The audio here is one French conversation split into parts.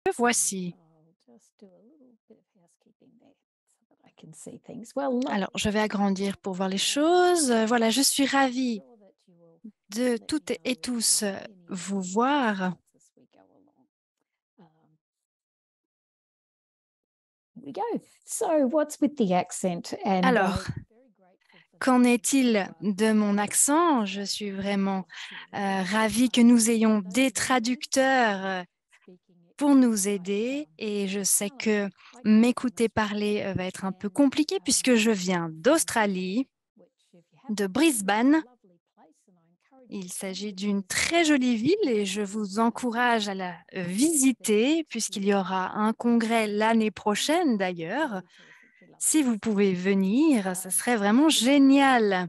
Le voici. Alors, je vais agrandir pour voir les choses. Voilà, je suis ravie de toutes et tous vous voir. Alors, qu'en est-il de mon accent? Je suis vraiment ravie que nous ayons des traducteurs pour nous aider et je sais que m'écouter parler va être un peu compliqué puisque je viens d'Australie, de Brisbane. Il s'agit d'une très jolie ville et je vous encourage à la visiter puisqu'il y aura un congrès l'année prochaine d'ailleurs. Si vous pouvez venir, ce serait vraiment génial.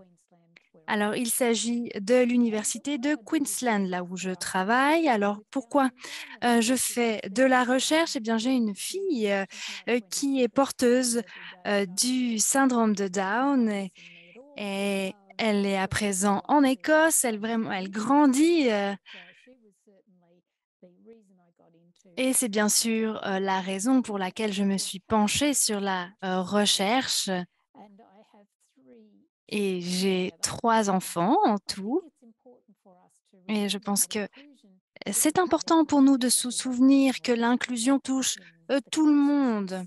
Alors, il s'agit de l'université de Queensland, là où je travaille. Alors, pourquoi je fais de la recherche? Eh bien, j'ai une fille qui est porteuse du syndrome de Down et elle est à présent en Écosse. Elle grandit et c'est bien sûr la raison pour laquelle je me suis penchée sur la recherche et j'ai 3 enfants en tout. Et je pense que c'est important pour nous de se souvenir que l'inclusion touche tout le monde,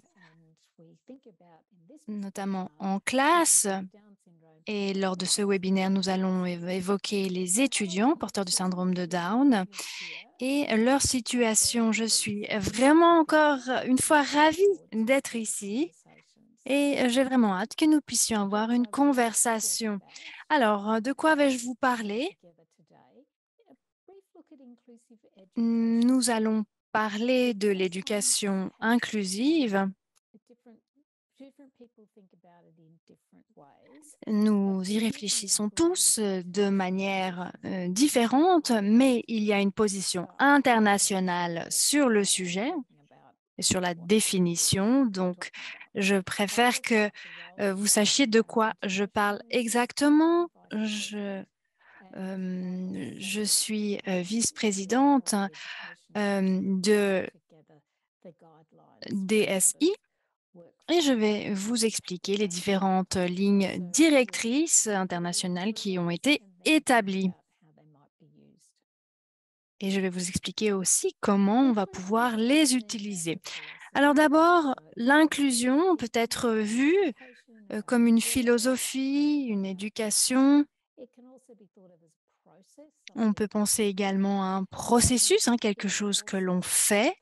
notamment en classe. Et lors de ce webinaire, nous allons évoquer les étudiants porteurs du syndrome de Down et leur situation. Je suis vraiment encore une fois ravie d'être ici et j'ai vraiment hâte que nous puissions avoir une conversation. Alors, de quoi vais-je vous parler? Nous allons parler de l'éducation inclusive. Nous y réfléchissons tous de manière différente, mais il y a une position internationale sur le sujet et sur la définition. Donc, je préfère que vous sachiez de quoi je parle exactement. Je suis vice-présidente de DSI et je vais vous expliquer les différentes lignes directrices internationales qui ont été établies. Et je vais vous expliquer aussi comment on va pouvoir les utiliser. Alors d'abord, l'inclusion peut être vue comme une philosophie, une éducation. On peut penser également à un processus, hein, quelque chose que l'on fait,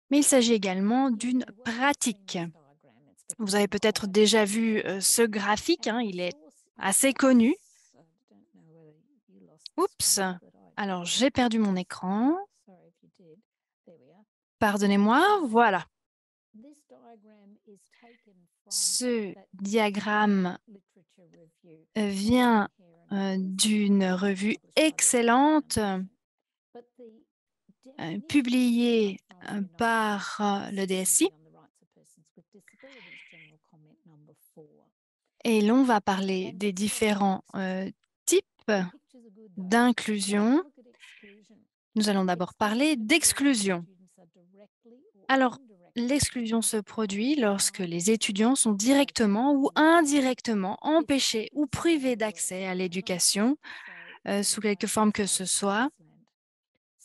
mais il s'agit également d'une pratique. Vous avez peut-être déjà vu ce graphique, hein, il est assez connu. Oups, alors j'ai perdu mon écran. Pardonnez-moi, voilà. Ce diagramme vient d'une revue excellente publiée par le DSI et l'on va parler des différents types d'inclusion. Nous allons d'abord parler d'exclusion. Alors, l'exclusion se produit lorsque les étudiants sont directement ou indirectement empêchés ou privés d'accès à l'éducation, sous quelque forme que ce soit.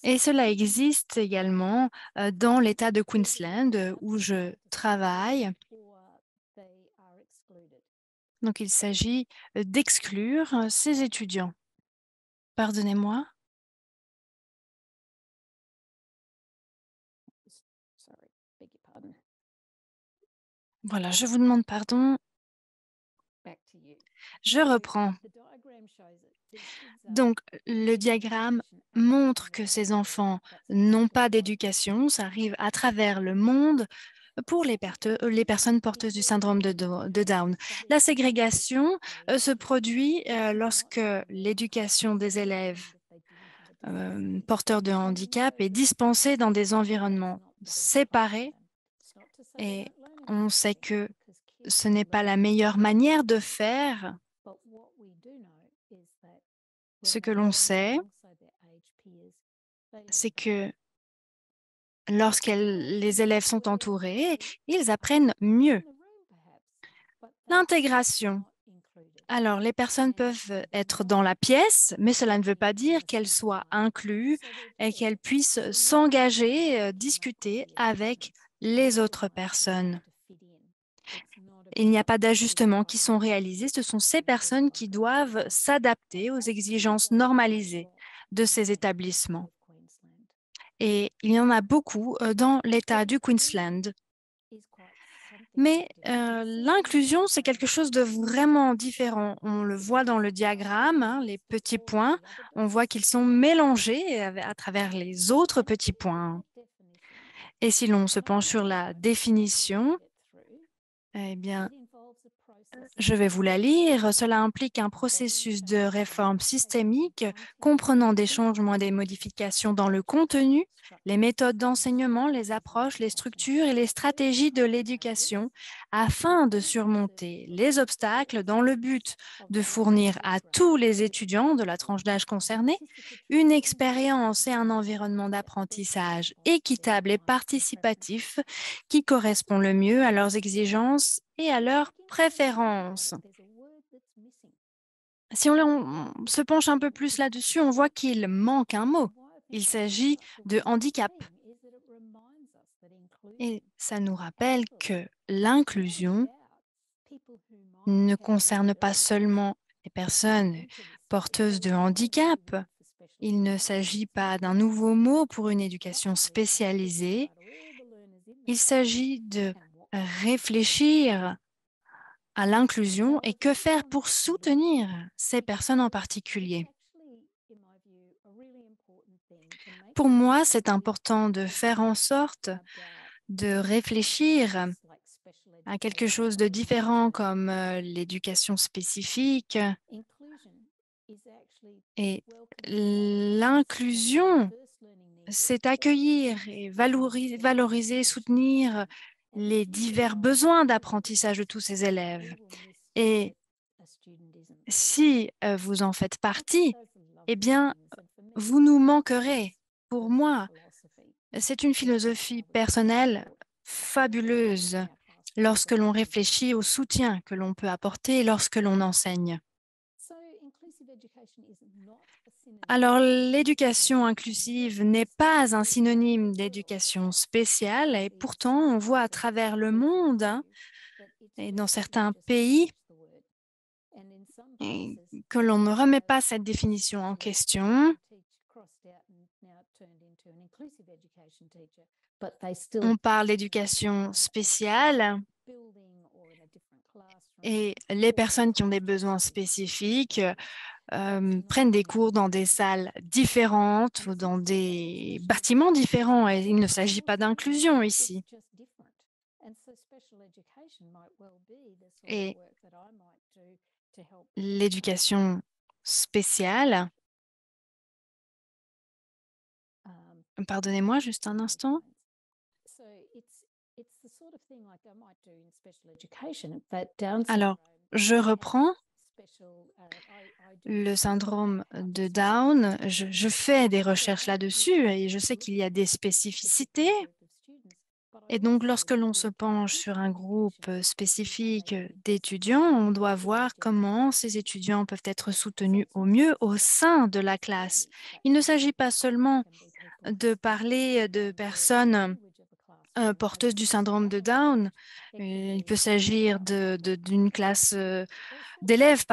Et cela existe également dans l'État de Queensland où je travaille. Donc, il s'agit d'exclure ces étudiants. Pardonnez-moi. Voilà, je vous demande pardon. Je reprends. Donc, le diagramme montre que ces enfants n'ont pas d'éducation. Ça arrive à travers le monde pour les personnes porteuses du syndrome de Down. La ségrégation se produit lorsque l'éducation des élèves porteurs de handicap est dispensée dans des environnements séparés et on sait que ce n'est pas la meilleure manière de faire. Ce que l'on sait, c'est que Lorsque les élèves sont entourés, ils apprennent mieux. L'intégration. Alors, les personnes peuvent être dans la pièce, mais cela ne veut pas dire qu'elles soient incluses et qu'elles puissent s'engager, discuter avec les autres personnes. Il n'y a pas d'ajustements qui sont réalisés. Ce sont ces personnes qui doivent s'adapter aux exigences normalisées de ces établissements. Et il y en a beaucoup dans l'État du Queensland. Mais l'inclusion, c'est quelque chose de vraiment différent. On le voit dans le diagramme, hein, les petits points, on voit qu'ils sont mélangés à travers les autres petits points. Et si l'on se penche sur la définition, eh bien, je vais vous la lire. Cela implique un processus de réforme systémique comprenant des changements et des modifications dans le contenu, les méthodes d'enseignement, les approches, les structures et les stratégies de l'éducation afin de surmonter les obstacles dans le but de fournir à tous les étudiants de la tranche d'âge concernée une expérience et un environnement d'apprentissage équitable et participatif qui correspond le mieux à leurs exigences et à leurs préférences. Si on se penche un peu plus là-dessus, on voit qu'il manque un mot. Il s'agit de handicap. Et ça nous rappelle que l'inclusion ne concerne pas seulement les personnes porteuses de handicap. Il ne s'agit pas d'un nouveau mot pour une éducation spécialisée. Il s'agit de réfléchir à l'inclusion et que faire pour soutenir ces personnes en particulier. Pour moi, c'est important de faire en sorte de réfléchir à quelque chose de différent comme l'éducation spécifique et l'inclusion, c'est accueillir et valoriser, soutenir les divers besoins d'apprentissage de tous ces élèves. Et si vous en faites partie, eh bien, vous nous manquerez. Pour moi, c'est une philosophie personnelle fabuleuse lorsque l'on réfléchit au soutien que l'on peut apporter lorsque l'on enseigne. Alors, l'éducation inclusive n'est pas un synonyme d'éducation spéciale et pourtant, on voit à travers le monde et dans certains pays que l'on ne remet pas cette définition en question. On parle d'éducation spéciale et les personnes qui ont des besoins spécifiques prennent des cours dans des salles différentes ou dans des bâtiments différents. Et il ne s'agit pas d'inclusion ici. Et l'éducation spéciale, pardonnez-moi juste un instant. Alors, je reprends. Le syndrome de Down, je fais des recherches là-dessus et je sais qu'il y a des spécificités. Et donc, lorsque l'on se penche sur un groupe spécifique d'étudiants, on doit voir comment ces étudiants peuvent être soutenus au mieux au sein de la classe. Il ne s'agit pas seulement de parler de personnes porteuses du syndrome de Down. Il peut s'agir d'une classe d'élèves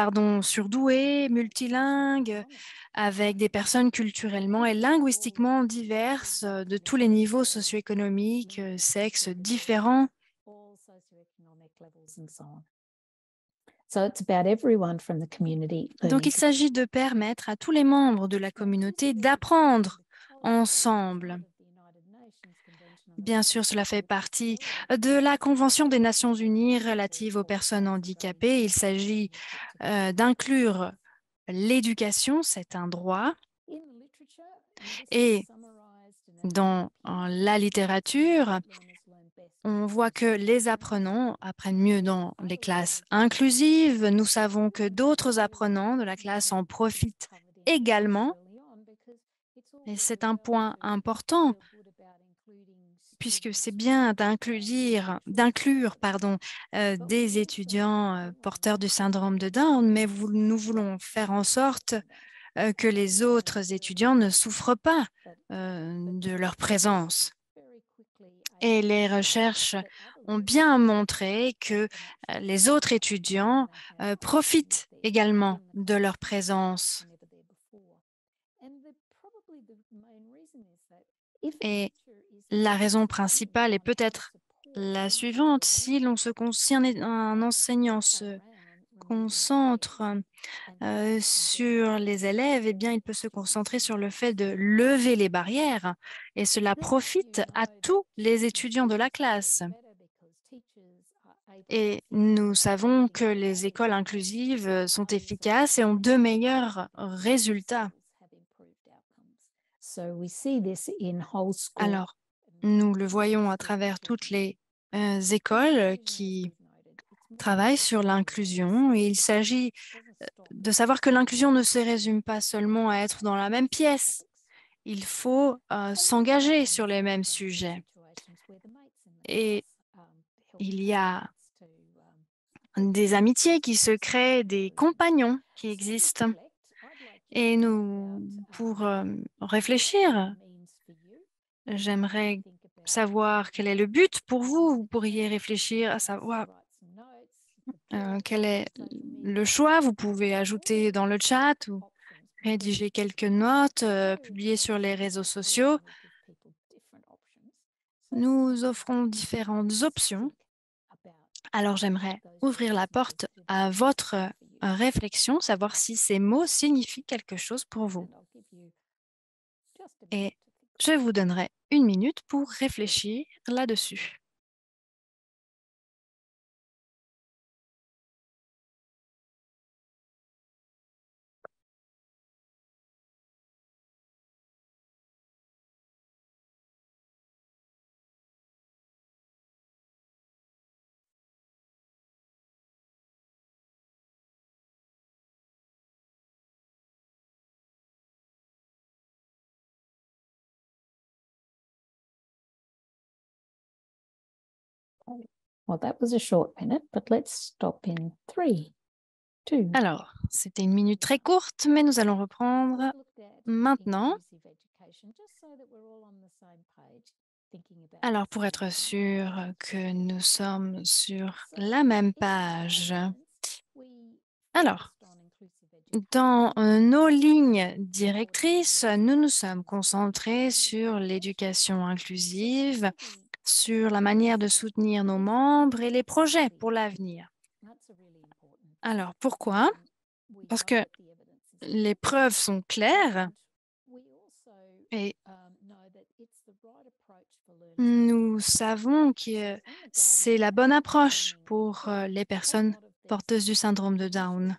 surdoués, multilingues, avec des personnes culturellement et linguistiquement diverses de tous les niveaux socio-économiques, sexes différents. Donc, il s'agit de permettre à tous les membres de la communauté d'apprendre ensemble. Bien sûr, cela fait partie de la Convention des Nations Unies relative aux personnes handicapées. Il s'agit d'inclure l'éducation, c'est un droit. Et dans la littérature, on voit que les apprenants apprennent mieux dans les classes inclusives. Nous savons que d'autres apprenants de la classe en profitent également. Et c'est un point important puisque c'est bien d'inclure, des étudiants porteurs du syndrome de Down, mais nous voulons faire en sorte que les autres étudiants ne souffrent pas de leur présence. Et les recherches ont bien montré que les autres étudiants profitent également de leur présence. Et la raison principale est peut-être la suivante. Si un enseignant se concentre sur les élèves, eh bien, il peut se concentrer sur le fait de lever les barrières et cela profite à tous les étudiants de la classe. Et nous savons que les écoles inclusives sont efficaces et ont de meilleurs résultats. Alors, nous le voyons à travers toutes les écoles qui travaillent sur l'inclusion et il s'agit de savoir que l'inclusion ne se résume pas seulement à être dans la même pièce. Il faut s'engager sur les mêmes sujets. Et il y a des amitiés qui se créent, des compagnons qui existent. Et pour réfléchir, j'aimerais savoir quel est le but pour vous. Vous pourriez réfléchir à savoir quel est le choix. Vous pouvez ajouter dans le chat ou rédiger quelques notes, publier sur les réseaux sociaux. Nous offrons différentes options. Alors j'aimerais ouvrir la porte à votre réflexion, savoir si ces mots signifient quelque chose pour vous. Et je vous donnerai 1 minute pour réfléchir là-dessus. Well, that was a short minute, but let's stop in 3, 2. Alors, c'était 1 minute très courte, mais nous allons reprendre maintenant. Alors, pour être sûr que nous sommes sur la même page, alors, dans nos lignes directrices, nous nous sommes concentrés sur l'éducation inclusive, sur la manière de soutenir nos membres et les projets pour l'avenir. Alors, pourquoi? Parce que les preuves sont claires et nous savons que c'est la bonne approche pour les personnes porteuses du syndrome de Down.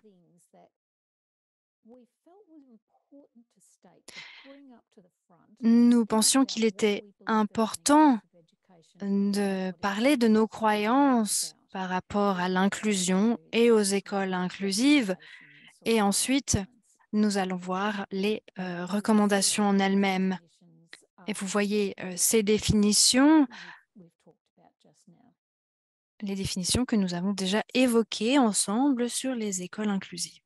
Nous pensions qu'il était important de parler de nos croyances par rapport à l'inclusion et aux écoles inclusives. Et ensuite, nous allons voir les recommandations en elles-mêmes. Et vous voyez ces définitions, les définitions que nous avons déjà évoquées ensemble sur les écoles inclusives.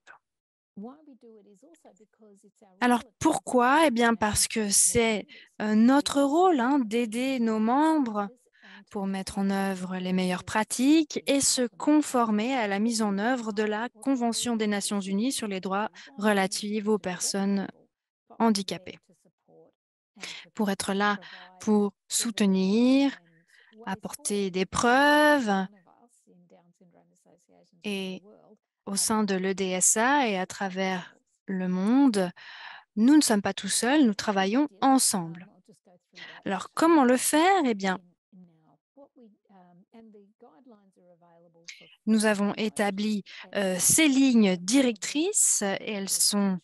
Alors pourquoi? Eh bien parce que c'est notre rôle d'aider nos membres pour mettre en œuvre les meilleures pratiques et se conformer à la mise en œuvre de la Convention des Nations Unies sur les droits relatifs aux personnes handicapées. Pour être là pour soutenir, apporter des preuves et au sein de l'EDSA et à travers le monde, nous ne sommes pas tout seuls, nous travaillons ensemble. Alors, comment le faire? Eh bien, nous avons établi ces lignes directrices et elles sont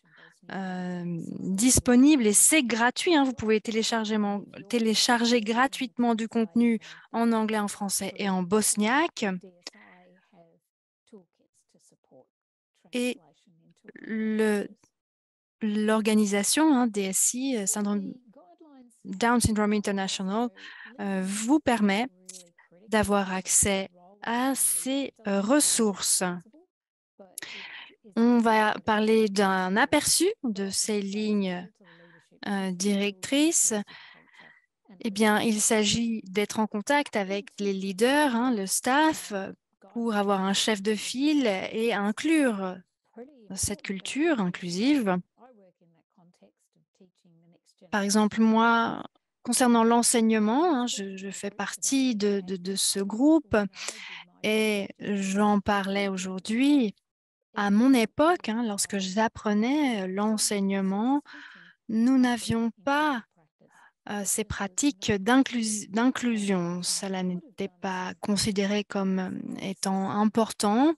disponibles et c'est gratuit. Vous pouvez télécharger gratuitement du contenu en anglais, en français et en bosniaque. Et l'organisation DSI, Down Syndrome International, vous permet d'avoir accès à ces ressources. On va parler d'un aperçu de ces lignes directrices. Eh bien, il s'agit d'être en contact avec les leaders, le staff, pour avoir un chef de file et inclure cette culture inclusive. Par exemple, moi, concernant l'enseignement, je fais partie de ce groupe et j'en parlais aujourd'hui. À mon époque, lorsque j'apprenais l'enseignement, nous n'avions pas ces pratiques d'inclusion. Cela n'était pas considéré comme étant important.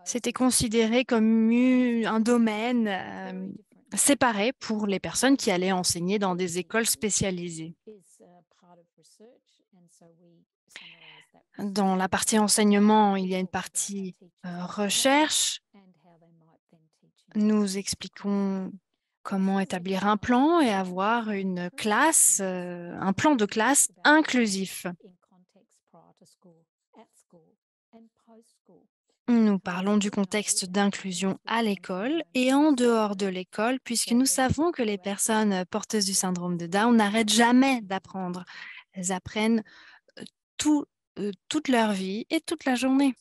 C'était considéré comme un domaine séparé pour les personnes qui allaient enseigner dans des écoles spécialisées. Dans la partie enseignement, il y a une partie recherche. Nous expliquons comment établir un plan et avoir une classe, un plan de classe inclusif. Nous parlons du contexte d'inclusion à l'école et en dehors de l'école, puisque nous savons que les personnes porteuses du syndrome de Down n'arrêtent jamais d'apprendre. Elles apprennent toute leur vie et toute la journée.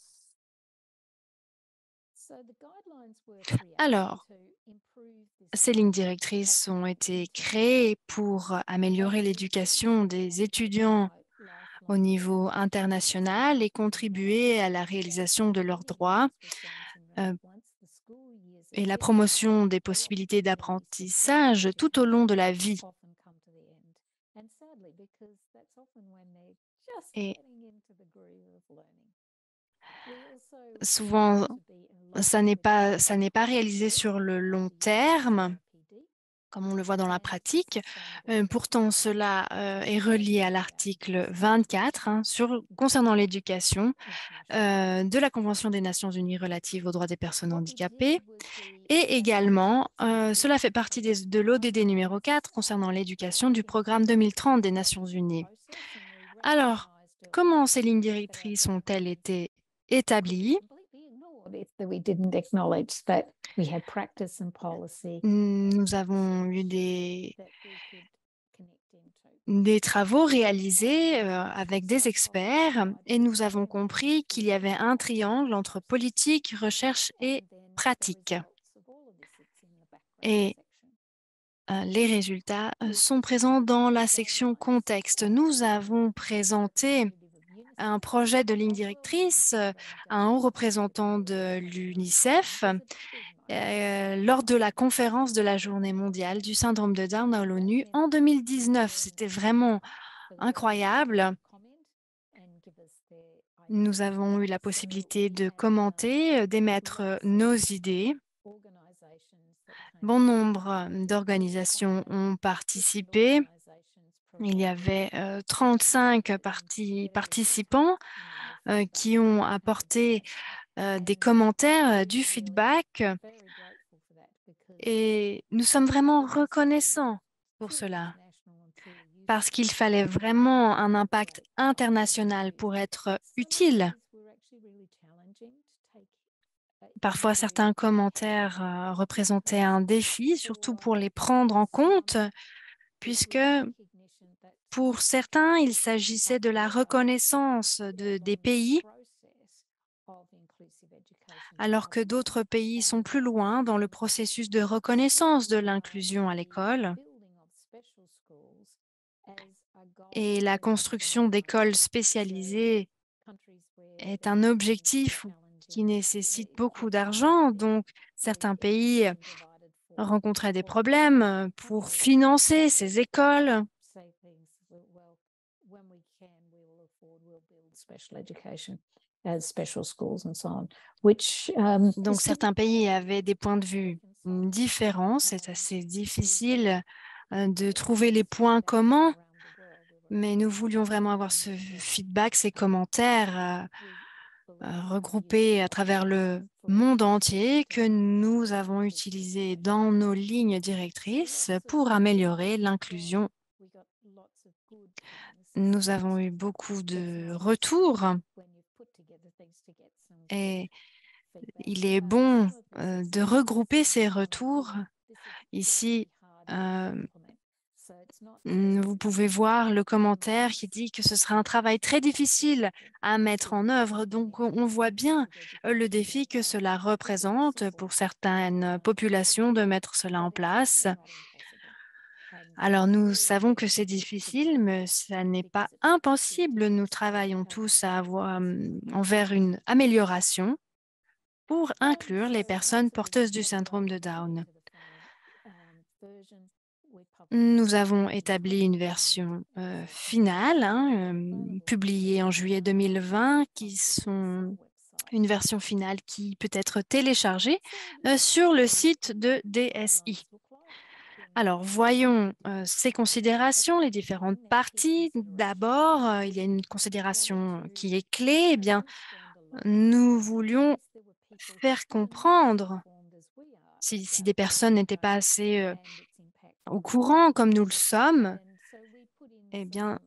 Alors, ces lignes directrices ont été créées pour améliorer l'éducation des étudiants au niveau international et contribuer à la réalisation de leurs droits et la promotion des possibilités d'apprentissage tout au long de la vie. Et souvent, ça n'est pas réalisé sur le long terme, comme on le voit dans la pratique. Pourtant, cela est relié à l'article 24 concernant l'éducation de la Convention des Nations Unies relative aux droits des personnes handicapées. Et également, cela fait partie de l'ODD numéro 4 concernant l'éducation du programme 2030 des Nations Unies. Alors, comment ces lignes directrices ont-elles été établies? Nous avons eu des travaux réalisés avec des experts et nous avons compris qu'il y avait un triangle entre politique, recherche et pratique. Et les résultats sont présents dans la section contexte. Nous avons présenté un projet de ligne directrice à un haut représentant de l'UNICEF lors de la conférence de la Journée mondiale du syndrome de Down à l'ONU en 2019. C'était vraiment incroyable. Nous avons eu la possibilité de commenter, d'émettre nos idées. Bon nombre d'organisations ont participé. Il y avait 35 participants qui ont apporté des commentaires, du feedback. Et nous sommes vraiment reconnaissants pour cela, parce qu'il fallait vraiment un impact international pour être utile. Parfois, certains commentaires représentaient un défi, surtout pour les prendre en compte, puisque pour certains, il s'agissait de la reconnaissance des pays, alors que d'autres pays sont plus loin dans le processus de reconnaissance de l'inclusion à l'école. Et la construction d'écoles spécialisées est un objectif qui nécessite beaucoup d'argent. Donc, certains pays rencontraient des problèmes pour financer ces écoles. Donc, certains pays avaient des points de vue différents. C'est assez difficile de trouver les points communs, mais nous voulions vraiment avoir ce feedback, ces commentaires regroupés à travers le monde entier que nous avons utilisés dans nos lignes directrices pour améliorer l'inclusion Nous avons eu beaucoup de retours et il est bon de regrouper ces retours ici. euh, Vous pouvez voir le commentaire qui dit que ce sera un travail très difficile à mettre en œuvre. Donc, on voit bien le défi que cela représente pour certaines populations de mettre cela en place. Alors, nous savons que c'est difficile, mais ça n'est pas impossible. Nous travaillons tous envers une amélioration pour inclure les personnes porteuses du syndrome de Down. Nous avons établi une version finale, publiée en juillet 2020, qui sont une version finale qui peut être téléchargée sur le site de DSI. Alors, voyons ces considérations, les différentes parties. D'abord, il y a une considération qui est clé. Eh bien, nous voulions faire comprendre, si des personnes n'étaient pas assez au courant comme nous le sommes, eh bien,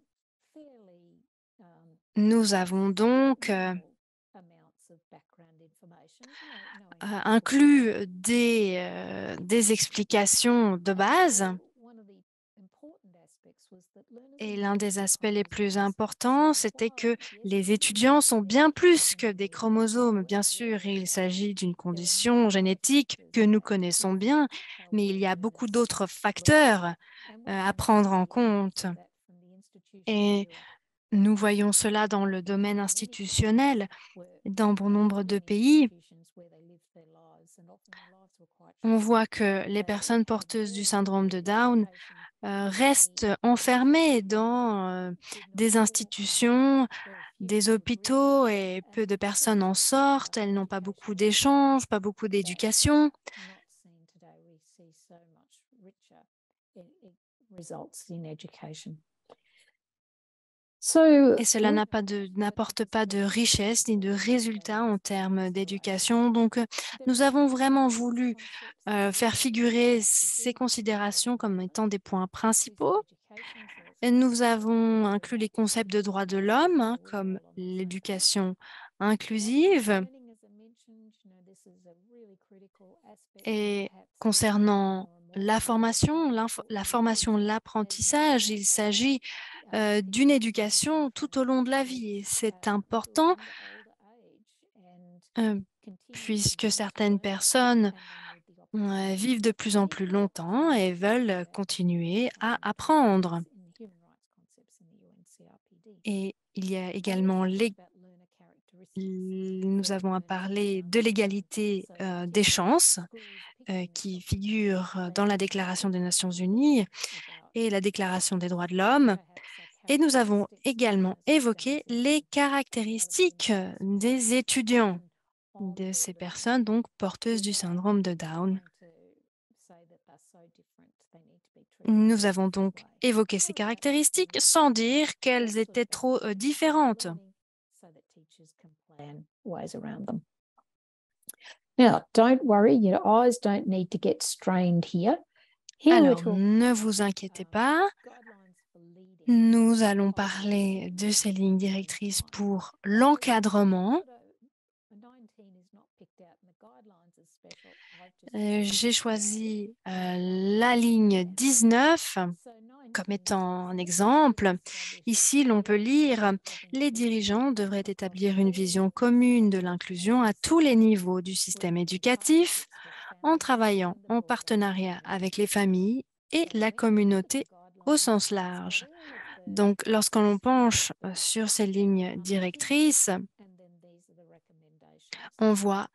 nous avons donc inclus des explications de base. Et l'un des aspects les plus importants, c'était que les étudiants sont bien plus que des chromosomes. Bien sûr, il s'agit d'une condition génétique que nous connaissons bien, mais il y a beaucoup d'autres facteurs à prendre en compte. Et nous voyons cela dans le domaine institutionnel. Dans bon nombre de pays, on voit que les personnes porteuses du syndrome de Down restent enfermées dans des institutions, des hôpitaux, et peu de personnes en sortent. Elles n'ont pas beaucoup d'échanges, pas beaucoup d'éducation. Et cela n'apporte pas de richesse ni de résultats en termes d'éducation. Donc, nous avons vraiment voulu faire figurer ces considérations comme étant des points principaux. Et nous avons inclus les concepts de droits de l'homme, comme l'éducation inclusive. Et concernant la formation, l'apprentissage, il s'agit d'une éducation tout au long de la vie. Et c'est important puisque certaines personnes vivent de plus en plus longtemps et veulent continuer à apprendre. Et il y a également nous avons parlé de l'égalité des chances qui figure dans la Déclaration des Nations Unies et la Déclaration des droits de l'homme. Et nous avons également évoqué les caractéristiques des étudiants, de ces personnes donc porteuses du syndrome de Down. Nous avons donc évoqué ces caractéristiques sans dire qu'elles étaient trop différentes. Now, don't worry, your eyes don't need to get strained here. Alors, ne vous inquiétez pas. Nous allons parler de ces lignes directrices pour l'encadrement. J'ai choisi la ligne 19 comme étant un exemple. Ici, l'on peut lire « Les dirigeants devraient établir une vision commune de l'inclusion à tous les niveaux du système éducatif en travaillant en partenariat avec les familles et la communauté au sens large. » Donc, lorsqu'on penche sur ces lignes directrices, on voit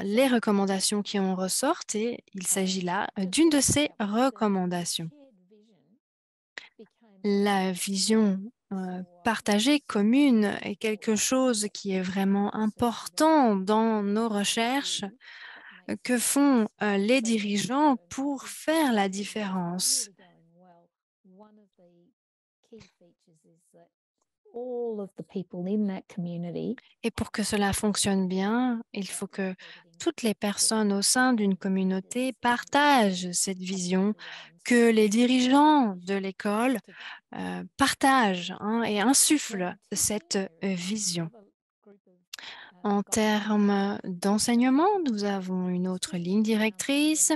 les recommandations qui en ressortent et il s'agit là d'une de ces recommandations. La vision partagée, commune, est quelque chose qui est vraiment important dans nos recherches. Que font les dirigeants pour faire la différence? all of the people in that community Et pour que cela fonctionne bien, il faut que toutes les personnes au sein d'une communauté partagent cette vision, que les dirigeants de l'école partagent, hein, et insufflent cette vision. En termes d'enseignement, nous avons une autre ligne directrice.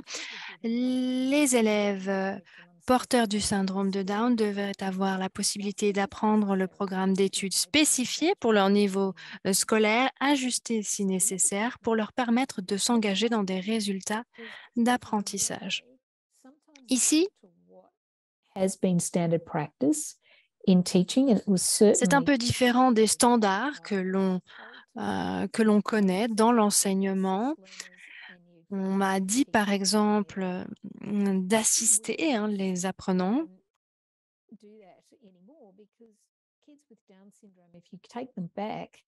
Les élèves porteurs du syndrome de Down devraient avoir la possibilité d'apprendre le programme d'études spécifié pour leur niveau scolaire, ajusté si nécessaire, pour leur permettre de s'engager dans des résultats d'apprentissage. Ici, has been standard practice in teaching, and it was c'est un certainly peu différent des standards que l'on connaît dans l'enseignement. On m'a dit, par exemple, d'assister, hein, les apprenants. do that anymore because kids with Down syndrome, if you take them back,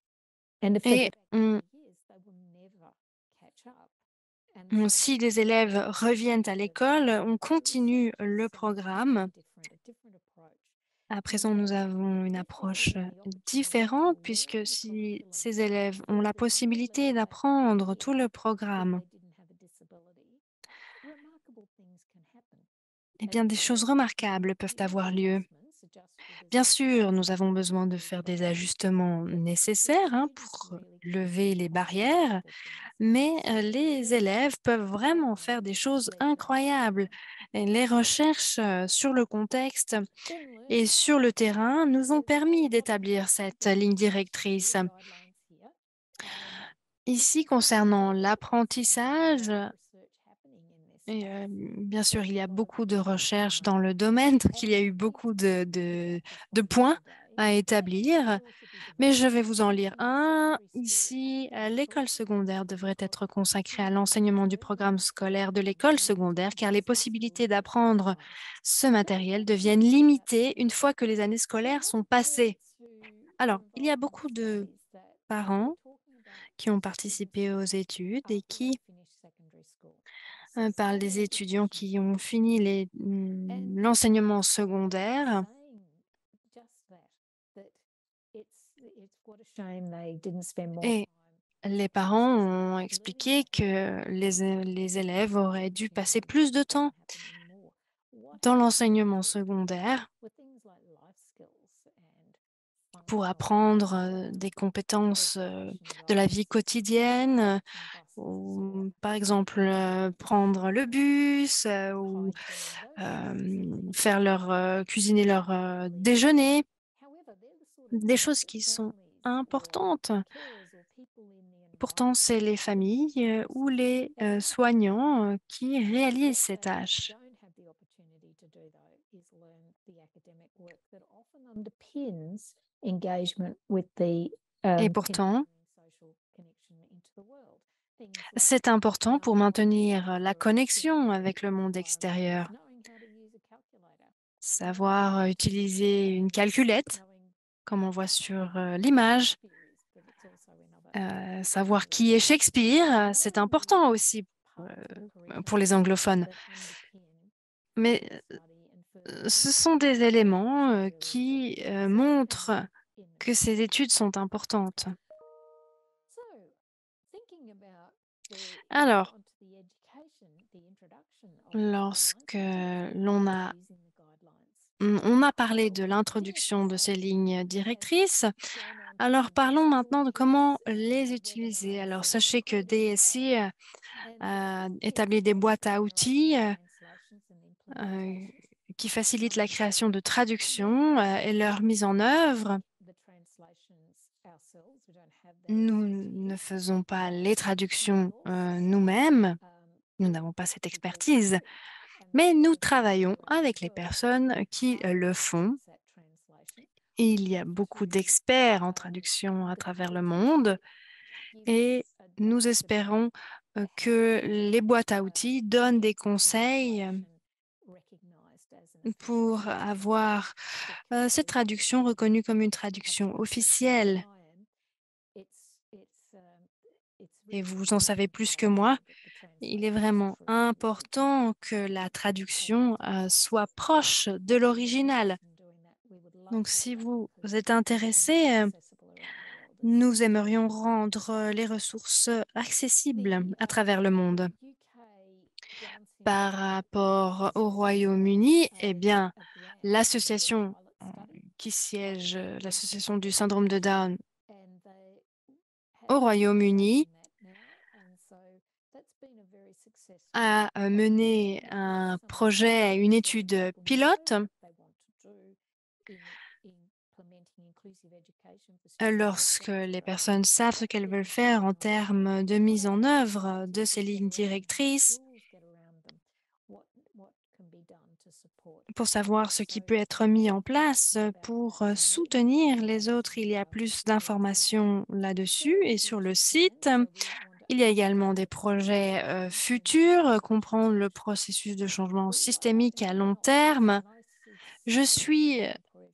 and if they Et go back 20 years, they will never catch up. And so si les élèves reviennent à l'école, on continue le programme. a different approach. À présent, nous avons une approche différente puisque si ces élèves ont la possibilité d'apprendre tout le programme, eh bien, des choses remarquables peuvent avoir lieu. Bien sûr, nous avons besoin de faire des ajustements nécessaires, hein, pour lever les barrières, mais les élèves peuvent vraiment faire des choses incroyables. Et les recherches sur le contexte et sur le terrain nous ont permis d'établir cette ligne directrice. Ici, concernant l'apprentissage, et bien sûr, il y a beaucoup de recherches dans le domaine, donc il y a eu beaucoup de points à établir, mais je vais vous en lire un. Ici, l'école secondaire devrait être consacrée à l'enseignement du programme scolaire de l'école secondaire, car les possibilités d'apprendre ce matériel deviennent limitées une fois que les années scolaires sont passées. Alors, il y a beaucoup de parents qui ont participé aux études et qui parle des étudiants qui ont fini l'enseignement secondaire. Et les parents ont expliqué que les élèves auraient dû passer plus de temps dans l'enseignement secondaire pour apprendre des compétences de la vie quotidienne, ou par exemple prendre le bus ou faire cuisiner leur déjeuner, des choses qui sont importantes. Pourtant, c'est les familles ou les soignants qui réalisent ces tâches. Et pourtant, c'est important pour maintenir la connexion avec le monde extérieur. Savoir utiliser une calculette, comme on voit sur l'image. Savoir qui est Shakespeare, c'est important aussi pour les anglophones. Mais ce sont des éléments qui montrent que ces études sont importantes. Alors, lorsque on a parlé de l'introduction de ces lignes directrices, alors parlons maintenant de comment les utiliser. Alors sachez que DSI établit des boîtes à outils qui facilitent la création de traductions et leur mise en œuvre. Nous ne faisons pas les traductions nous-mêmes, nous n'avons pas cette expertise, mais nous travaillons avec les personnes qui le font. Et il y a beaucoup d'experts en traduction à travers le monde et nous espérons que les boîtes à outils donnent des conseils pour avoir cette traduction reconnue comme une traduction officielle. Et vous en savez plus que moi, il est vraiment important que la traduction soit proche de l'original. Donc, si vous êtes intéressé, nous aimerions rendre les ressources accessibles à travers le monde. Par rapport au Royaume-Uni, eh bien, l'association qui siège, l'association du syndrome de Down au Royaume-Uni a mené un projet, une étude pilote lorsque les personnes savent ce qu'elles veulent faire en termes de mise en œuvre de ces lignes directrices, pour savoir ce qui peut être mis en place pour soutenir les autres. Il y a plus d'informations là-dessus et sur le site. Il y a également des projets futurs, comprendre le processus de changement systémique à long terme. Je suis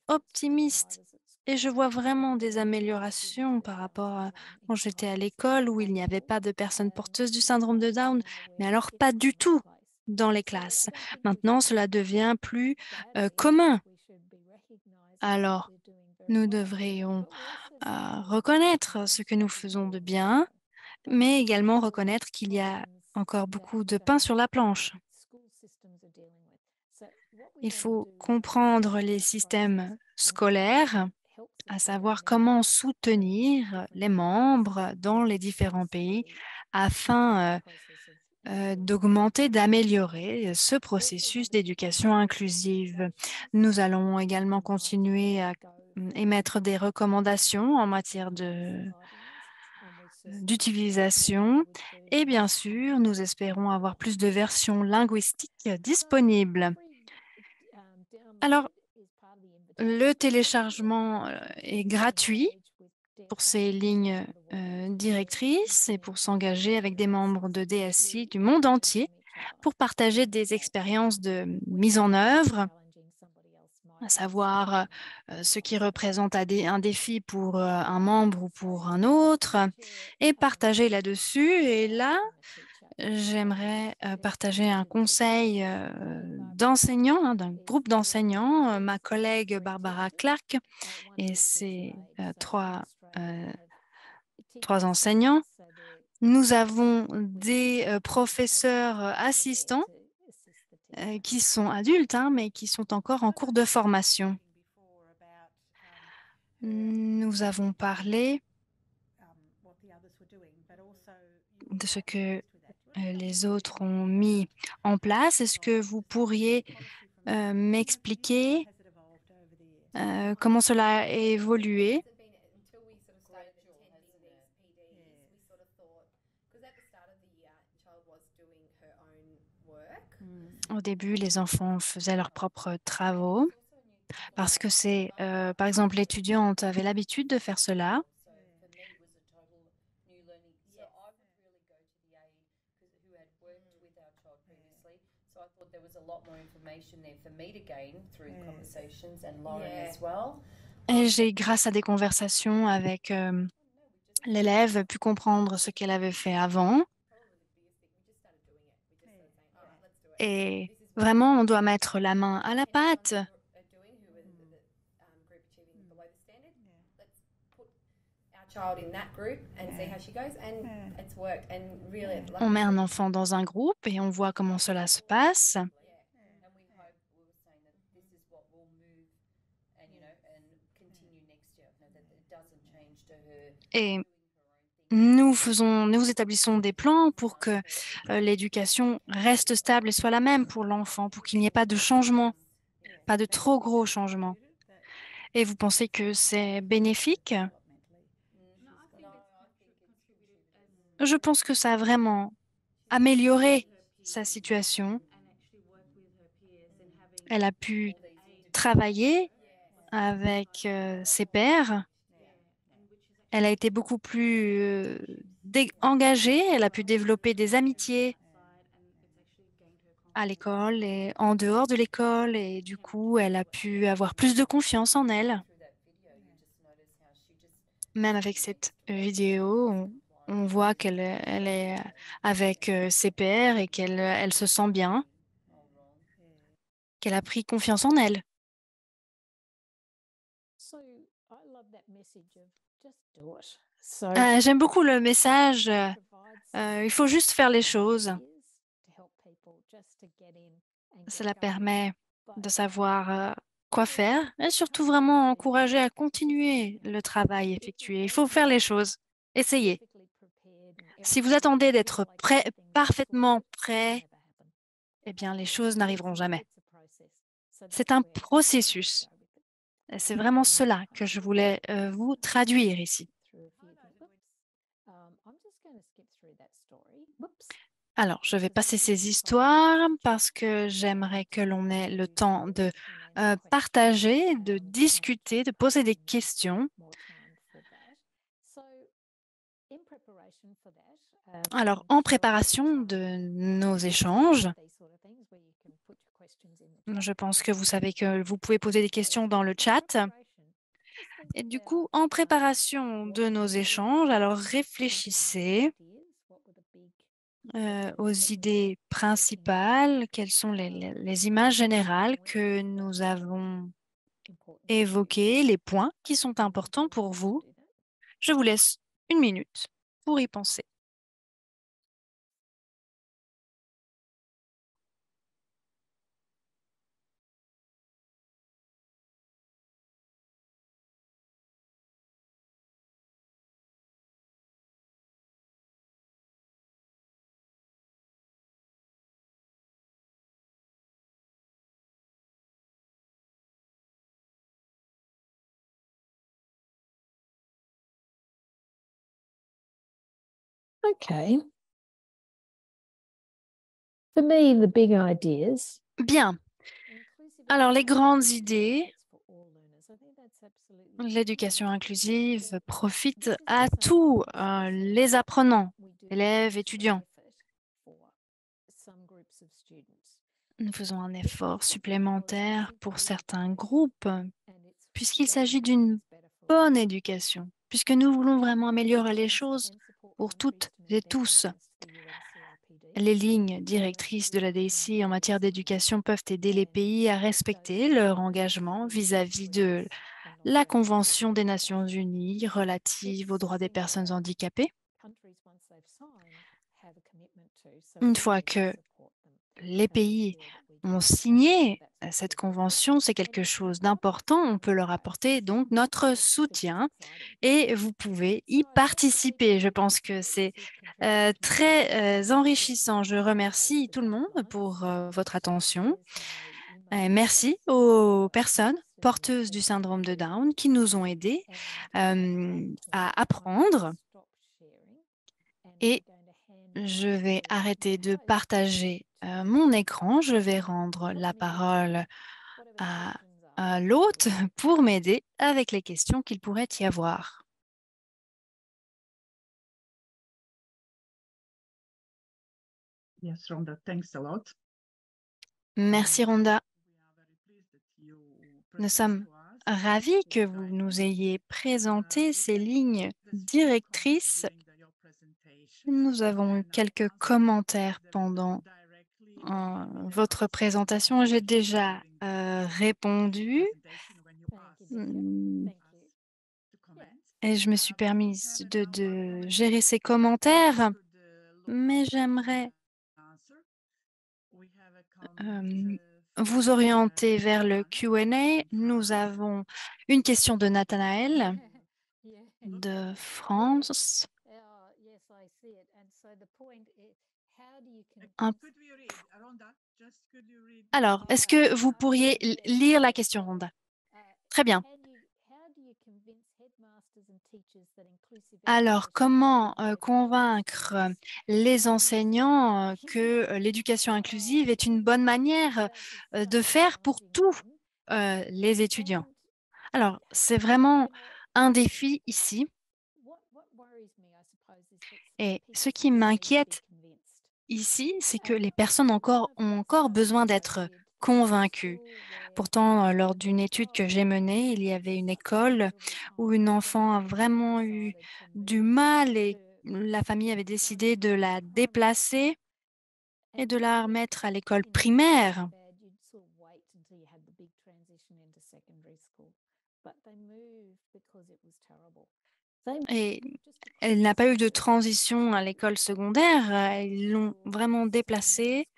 optimiste et je vois vraiment des améliorations par rapport à quand j'étais à l'école où il n'y avait pas de personnes porteuses du syndrome de Down, mais alors pas du tout dans les classes. Maintenant, cela devient plus commun. Alors, nous devrions reconnaître ce que nous faisons de bien, mais également reconnaître qu'il y a encore beaucoup de pain sur la planche. Il faut comprendre les systèmes scolaires, à savoir comment soutenir les membres dans les différents pays afin d'augmenter, d'améliorer ce processus d'éducation inclusive. Nous allons également continuer à émettre des recommandations en matière d'utilisation et bien sûr, nous espérons avoir plus de versions linguistiques disponibles. Alors, le téléchargement est gratuit pour ces lignes directrices et pour s'engager avec des membres de DSI du monde entier pour partager des expériences de mise en œuvre, à savoir ce qui représente un défi pour un membre ou pour un autre, et partager là-dessus. Et là, j'aimerais partager un conseil d'enseignants, d'un groupe d'enseignants, ma collègue Barbara Clark et ses trois enseignants. Nous avons des professeurs assistants qui sont adultes, hein, mais qui sont encore en cours de formation. Nous avons parlé de ce que les autres ont mis en place. Est-ce que vous pourriez m'expliquer comment cela a évolué? Au début, les enfants faisaient leurs propres travaux parce que c'est, par exemple, l'étudiante avait l'habitude de faire cela. Et j'ai, grâce à des conversations avec l'élève, pu comprendre ce qu'elle avait fait avant. Et vraiment, on doit mettre la main à la pâte. On met un enfant dans un groupe et on voit comment cela se passe. Et nous établissons des plans pour que l'éducation reste stable et soit la même pour l'enfant, pour qu'il n'y ait pas de changement, pas de trop gros changements. Et vous pensez que c'est bénéfique? Je pense que ça a vraiment amélioré sa situation. Elle a pu travailler avec ses pairs. Elle a été beaucoup plus engagée. Elle a pu développer des amitiés à l'école et en dehors de l'école. Et du coup, elle a pu avoir plus de confiance en elle. Même avec cette vidéo, on voit elle est avec ses pairs et elle se sent bien, qu'elle a pris confiance en elle. J'aime beaucoup le message, il faut juste faire les choses. Cela permet de savoir, quoi faire et surtout vraiment encourager à continuer le travail effectué. Il faut faire les choses, essayez. Si vous attendez d'être prêt, parfaitement prêt, eh bien les choses n'arriveront jamais. C'est un processus. Et c'est vraiment cela que je voulais, vous traduire ici. Alors, je vais passer ces histoires parce que j'aimerais que l'on ait le temps de partager, de discuter, de poser des questions. Alors, en préparation de nos échanges, je pense que vous savez que vous pouvez poser des questions dans le chat. Et du coup, en préparation de nos échanges, alors réfléchissez aux idées principales, quelles sont les images générales que nous avons évoquées, les points qui sont importants pour vous. Je vous laisse 1 minute pour y penser. Okay. For me, the big ideas. Bien. Alors, les grandes idées, l'éducation inclusive profite à tous les apprenants, élèves, étudiants. Nous faisons un effort supplémentaire pour certains groupes, puisqu'il s'agit d'une bonne éducation, puisque nous voulons vraiment améliorer les choses pour toutes et tous. Les lignes directrices de la DCI en matière d'éducation peuvent aider les pays à respecter leur engagement vis-à-vis de la Convention des Nations Unies relative aux droits des personnes handicapées. Une fois que les pays ont signé cette convention, c'est quelque chose d'important. On peut leur apporter donc notre soutien et vous pouvez y participer. Je pense que c'est très enrichissant. Je remercie tout le monde pour votre attention. Merci aux personnes porteuses du syndrome de Down qui nous ont aidés à apprendre. Et je vais arrêter de partager mon écran. Je vais rendre la parole à l'hôte pour m'aider avec les questions qu'il pourrait y avoir. Yes, Rhonda, thanks a lot. Merci Rhonda. Nous sommes ravis que vous nous ayez présenté ces lignes directrices. Nous avons eu quelques commentaires pendant votre présentation. J'ai déjà répondu et je me suis permise de gérer ces commentaires, mais j'aimerais vous orienter vers le Q&A. Nous avons une question de Nathanaël de France. Alors, est-ce que vous pourriez lire la question, Rhonda? Très bien. Alors, comment convaincre les enseignants que l'éducation inclusive est une bonne manière de faire pour tous les étudiants? Alors, c'est vraiment un défi ici. Et ce qui m'inquiète ici, c'est que les personnes ont encore besoin d'être convaincues. Pourtant, lors d'une étude que j'ai menée, il y avait une école où une enfant a vraiment eu du mal et la famille avait décidé de la déplacer et de la remettre à l'école primaire. Et elle n'a pas eu de transition à l'école secondaire, ils l'ont vraiment déplacée.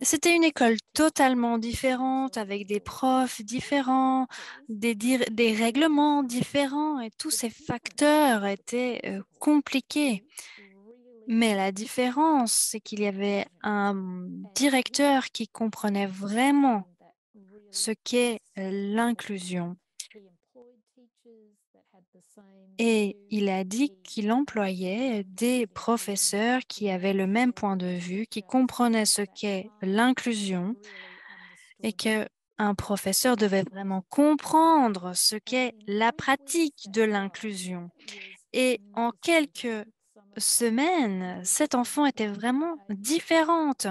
C'était une école totalement différente, avec des profs différents, des règlements différents, et tous ces facteurs étaient compliqués. Mais la différence, c'est qu'il y avait un directeur qui comprenait vraiment ce qu'est l'inclusion. Et il a dit qu'il employait des professeurs qui avaient le même point de vue, qui comprenaient ce qu'est l'inclusion et qu'un professeur devait vraiment comprendre ce qu'est la pratique de l'inclusion. Et en quelques semaines, cet enfant était vraiment différente.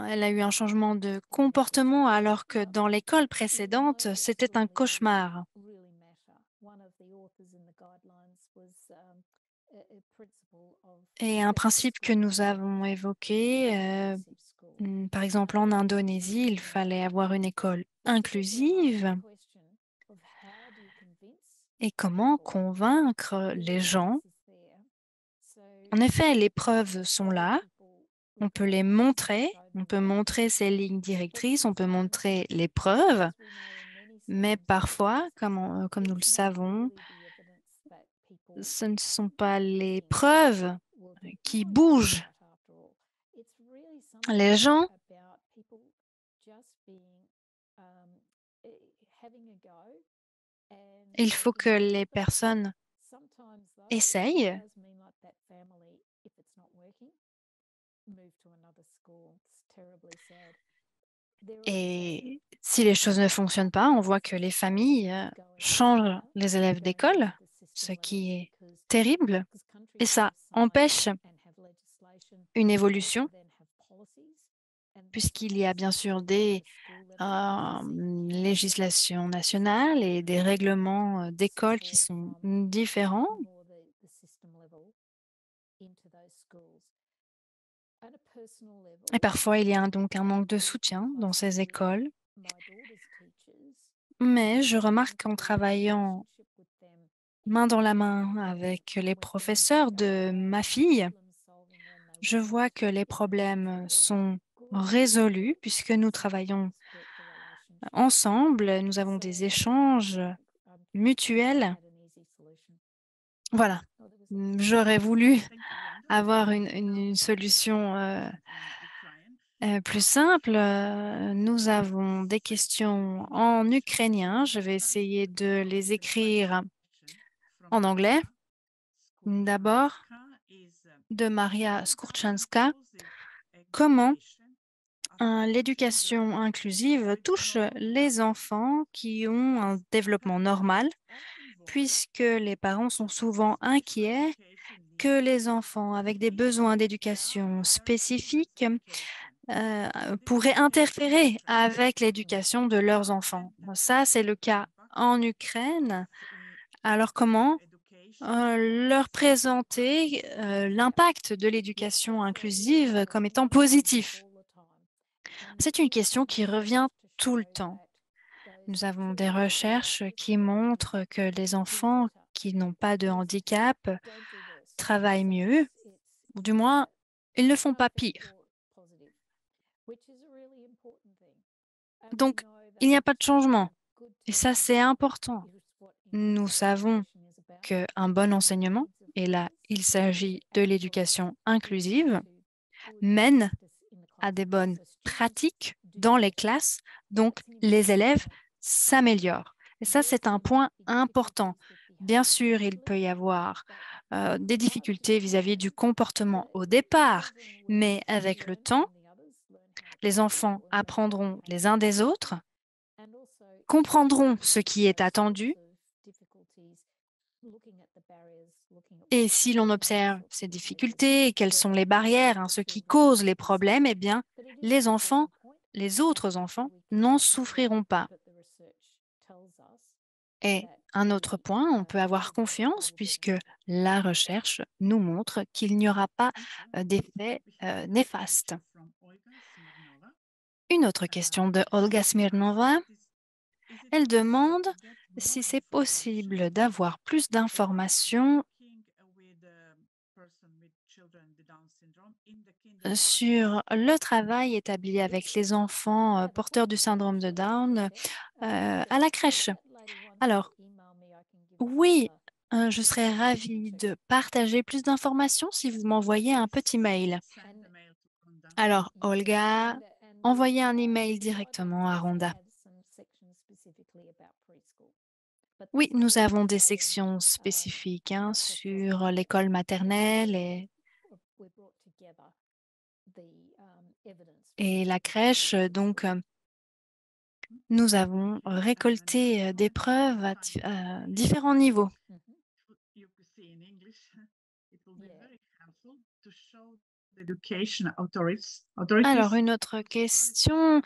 Elle a eu un changement de comportement alors que dans l'école précédente, c'était un cauchemar. Et un principe que nous avons évoqué, par exemple en Indonésie, il fallait avoir une école inclusive. Et comment convaincre les gens? En effet, les preuves sont là. On peut les montrer. On peut montrer ces lignes directrices. On peut montrer les preuves. Mais parfois, comme nous le savons, ce ne sont pas les preuves qui bougent. Les gens, il faut que les personnes essayent. Et si les choses ne fonctionnent pas, on voit que les familles changent les élèves d'école, ce qui est terrible. Et ça empêche une évolution, puisqu'il y a bien sûr des législations nationales et des règlements d'école qui sont différents. Et parfois, il y a donc un manque de soutien dans ces écoles. Mais je remarque qu'en travaillant main dans la main avec les professeurs de ma fille, je vois que les problèmes sont résolus puisque nous travaillons ensemble, nous avons des échanges mutuels. Voilà, j'aurais voulu avoir une solution plus simple. Nous avons des questions en ukrainien. Je vais essayer de les écrire en anglais. D'abord, de Maria Skurczynska, comment l'éducation inclusive touche les enfants qui ont un développement normal, puisque les parents sont souvent inquiets que les enfants avec des besoins d'éducation spécifiques pourraient interférer avec l'éducation de leurs enfants. Ça, c'est le cas en Ukraine. Alors comment leur présenter l'impact de l'éducation inclusive comme étant positif? C'est une question qui revient tout le temps. Nous avons des recherches qui montrent que les enfants qui n'ont pas de handicap travaillent mieux, ou du moins, ils ne font pas pire. Donc, il n'y a pas de changement. Et ça, c'est important. Nous savons qu'un bon enseignement, et là, il s'agit de l'éducation inclusive, mène à des bonnes pratiques dans les classes, donc les élèves s'améliorent. Et ça, c'est un point important. Bien sûr, il peut y avoir des difficultés vis-à-vis du comportement au départ, mais avec le temps, les enfants apprendront les uns des autres, comprendront ce qui est attendu, et si l'on observe ces difficultés, quelles sont les barrières, ce qui cause les problèmes, eh bien, les enfants, les autres enfants, n'en souffriront pas. Et un autre point, on peut avoir confiance puisque la recherche nous montre qu'il n'y aura pas d'effet néfaste. Une autre question de Olga Smirnova. Elle demande si c'est possible d'avoir plus d'informations sur le travail établi avec les enfants porteurs du syndrome de Down à la crèche. Alors, oui, je serais ravie de partager plus d'informations si vous m'envoyez un petit mail. Alors, Olga, envoyez un email directement à Rhonda. Oui, nous avons des sections spécifiques sur l'école maternelle et la crèche. Donc, nous avons récolté des preuves à différents niveaux. Alors, une autre question,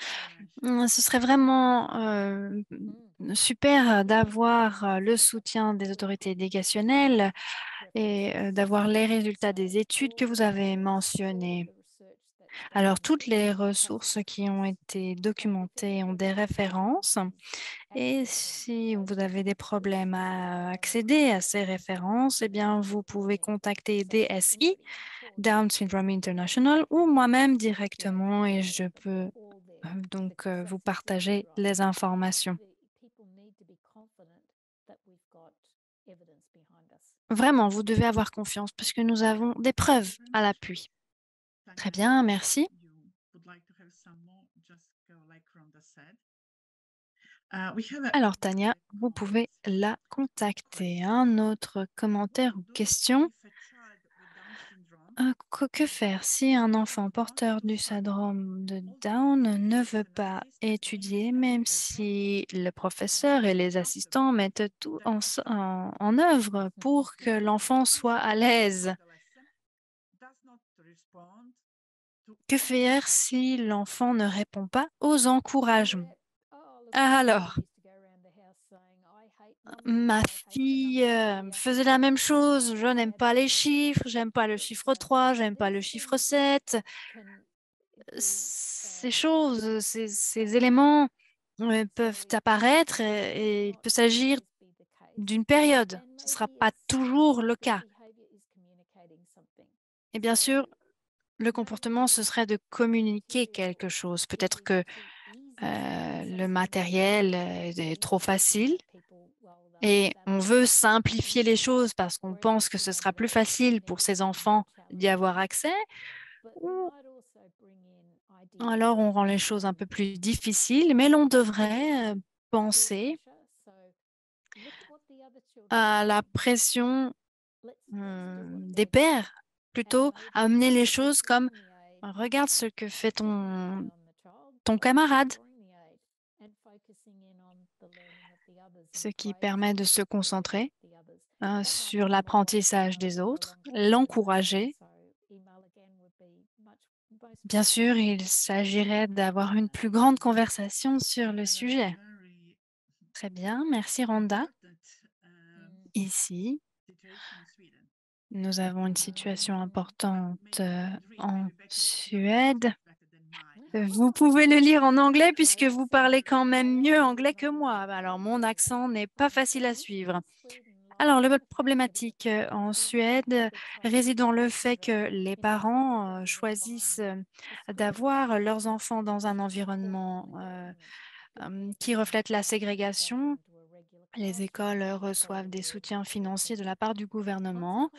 ce serait vraiment super d'avoir le soutien des autorités éducationnelles et d'avoir les résultats des études que vous avez mentionnées. Alors, toutes les ressources qui ont été documentées ont des références et si vous avez des problèmes à accéder à ces références, eh bien, vous pouvez contacter DSI, Down Syndrome International, ou moi-même directement et je peux donc vous partager les informations. Vraiment, vous devez avoir confiance parce que nous avons des preuves à l'appui. Très bien, merci. Alors, Tania, vous pouvez la contacter. Un autre commentaire ou question? Que faire si un enfant porteur du syndrome de Down ne veut pas étudier, même si le professeur et les assistants mettent tout en œuvre pour que l'enfant soit à l'aise? Que faire si l'enfant ne répond pas aux encouragements? Alors, ma fille faisait la même chose. Je n'aime pas les chiffres, j'aime pas le chiffre 3, j'aime pas le chiffre 7. Ces choses, ces éléments peuvent apparaître et il peut s'agir d'une période. Ce ne sera pas toujours le cas. Et bien sûr, le comportement, ce serait de communiquer quelque chose. Peut-être que le matériel est trop facile et on veut simplifier les choses parce qu'on pense que ce sera plus facile pour ces enfants d'y avoir accès, ou alors on rend les choses un peu plus difficiles, mais l'on devrait penser à la pression des pairs, plutôt à amener les choses comme regarde ce que fait ton camarade, ce qui permet de se concentrer sur l'apprentissage des autres, l'encourager. Bien sûr, il s'agirait d'avoir une plus grande conversation sur le sujet. Très bien, merci Rhonda. Ici, nous avons une situation importante en Suède. Vous pouvez le lire en anglais puisque vous parlez quand même mieux anglais que moi. Alors, mon accent n'est pas facile à suivre. Alors, la problématique en Suède réside dans le fait que les parents choisissent d'avoir leurs enfants dans un environnement qui reflète la ségrégation. Les écoles reçoivent des soutiens financiers de la part du gouvernement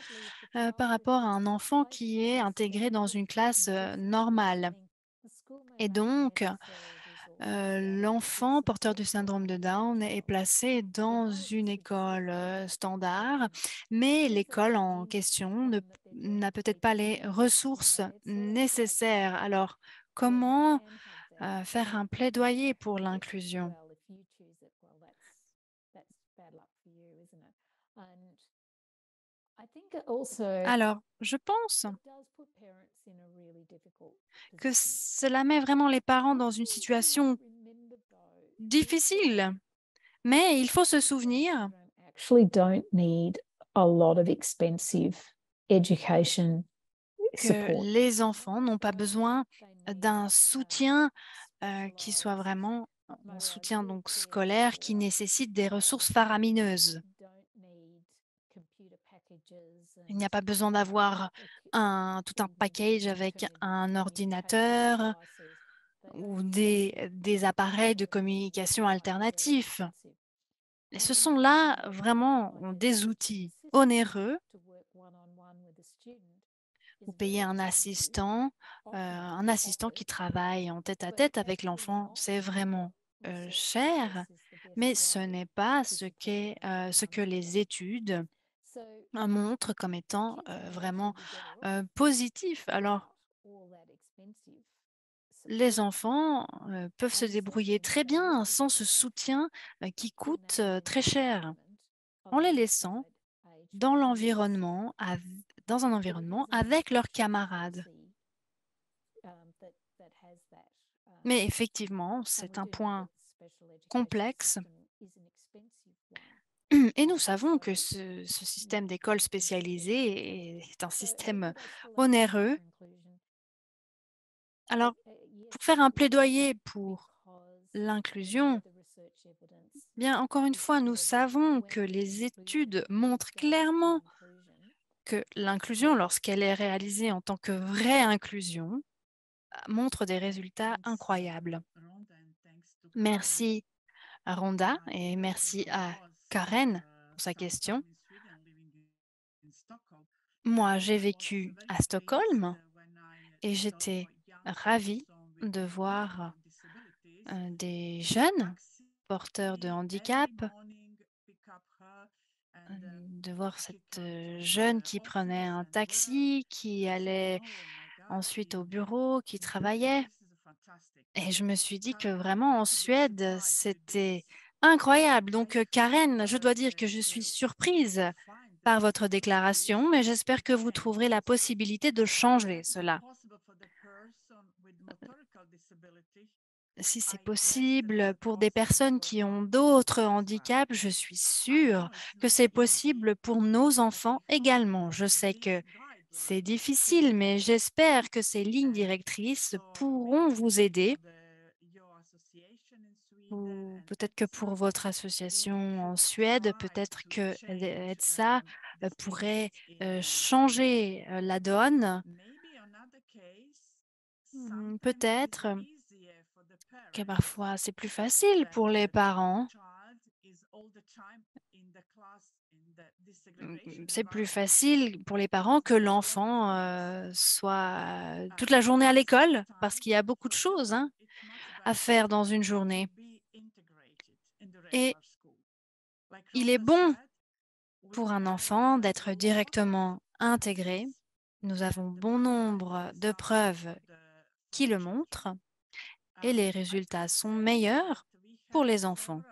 par rapport à un enfant qui est intégré dans une classe normale. Et donc, l'enfant porteur du syndrome de Down est placé dans une école standard, mais l'école en question n'a peut-être pas les ressources nécessaires. Alors, comment faire un plaidoyer pour l'inclusion? Alors, je pense que cela met vraiment les parents dans une situation difficile, mais il faut se souvenir Actually don't need a lot of expensive education que support. les enfants n'ont pas besoin d'un soutien qui soit vraiment en soutien donc scolaire qui nécessite des ressources faramineuses. Il n'y a pas besoin d'avoir tout un package avec un ordinateur ou des appareils de communication alternatifs. Et ce sont là vraiment des outils onéreux. Vous payez un assistant qui travaille en tête-à-tête avec l'enfant, c'est vraiment cher, mais ce n'est pas ce que les études montrent comme étant vraiment positif. Alors, les enfants peuvent se débrouiller très bien sans ce soutien qui coûte très cher, en les laissant dans dans un environnement avec leurs camarades. Mais effectivement, c'est un point complexe et nous savons que ce système d'école spécialisée est un système onéreux. Alors, pour faire un plaidoyer pour l'inclusion, bien encore une fois, nous savons que les études montrent clairement que l'inclusion, lorsqu'elle est réalisée en tant que vraie inclusion, montre des résultats incroyables. Merci à Rhonda et merci à Karen pour sa question. Moi, j'ai vécu à Stockholm et j'étais ravie de voir des jeunes porteurs de handicap, de voir cette jeune qui prenait un taxi, qui allait ensuite au bureau, qui travaillait. Et je me suis dit que vraiment en Suède, c'était incroyable. Donc, Karen, je dois dire que je suis surprise par votre déclaration, mais j'espère que vous trouverez la possibilité de changer cela. Si c'est possible pour des personnes qui ont d'autres handicaps, je suis sûre que c'est possible pour nos enfants également. Je sais que c'est difficile, mais j'espère que ces lignes directrices pourront vous aider. Ou peut-être que pour votre association en Suède, peut-être que EDSA pourrait changer la donne. Peut-être que parfois c'est plus facile pour les parents. C'est plus facile pour les parents que l'enfant soit toute la journée à l'école parce qu'il y a beaucoup de choses à faire dans une journée. Et il est bon pour un enfant d'être directement intégré. Nous avons bon nombre de preuves qui le montrent et les résultats sont meilleurs pour les enfants.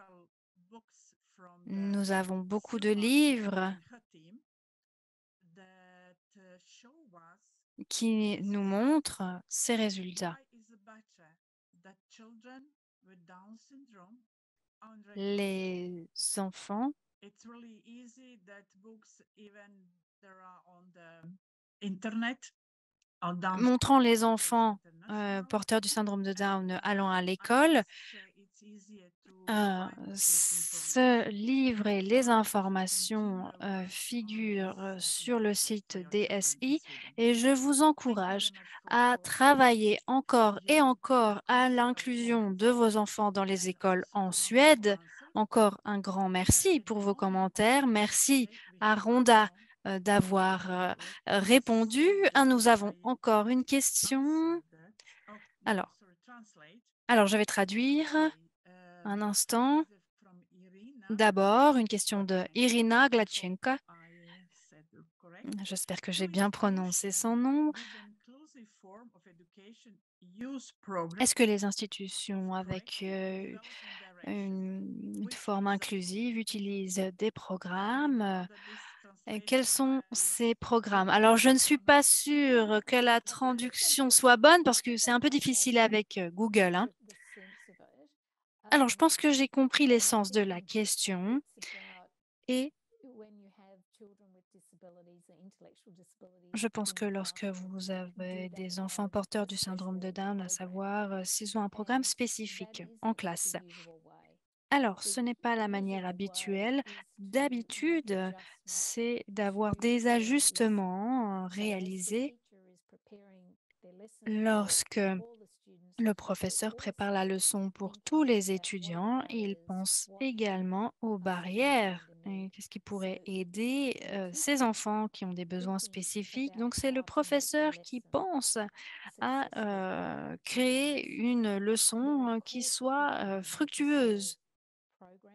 Nous avons beaucoup de livres qui nous montrent ces résultats. Les enfants montrant les enfants porteurs du syndrome de Down allant à l'école, ce livre et les informations figurent sur le site DSI et je vous encourage à travailler encore et encore à l'inclusion de vos enfants dans les écoles en Suède. Encore un grand merci pour vos commentaires. Merci à Rhonda d'avoir répondu. Nous avons encore une question. Alors, je vais traduire un instant. D'abord, une question de Irina Glatchenka. J'espère que j'ai bien prononcé son nom. Est-ce que les institutions avec une forme inclusive utilisent des programmes? Et quels sont ces programmes? Alors, je ne suis pas sûre que la traduction soit bonne parce que c'est un peu difficile avec Google. Alors, je pense que j'ai compris l'essence de la question et Je pense que lorsque vous avez des enfants porteurs du syndrome de Down, à savoir s'ils ont un programme spécifique en classe. Alors, ce n'est pas la manière habituelle. D'habitude, c'est d'avoir des ajustements réalisés lorsque le professeur prépare la leçon pour tous les étudiants. Il pense également aux barrières. Et qu'est-ce qui pourrait aider ces enfants qui ont des besoins spécifiques? Donc, c'est le professeur qui pense à créer une leçon qui soit fructueuse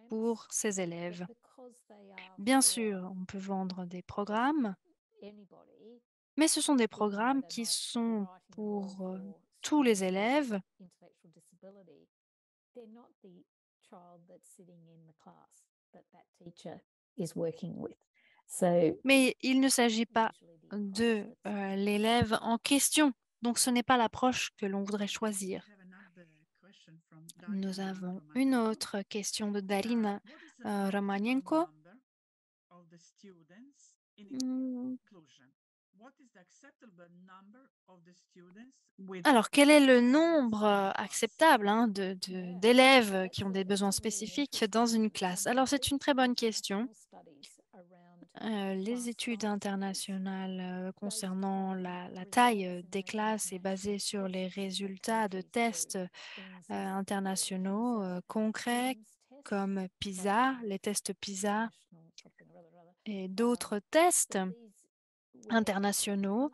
pour ses élèves. Bien sûr, on peut vendre des programmes, mais ce sont des programmes qui sont pour tous les élèves. Mais il ne s'agit pas de l'élève en question. Donc, ce n'est pas l'approche que l'on voudrait choisir. Nous avons une autre question de Darina Romanenko. Hmm. Alors, quel est le nombre acceptable d'élèves qui ont des besoins spécifiques dans une classe? Alors, c'est une très bonne question. Les études internationales concernant la taille des classes est basée sur les résultats de tests internationaux concrets comme PISA, les tests PISA et d'autres tests internationaux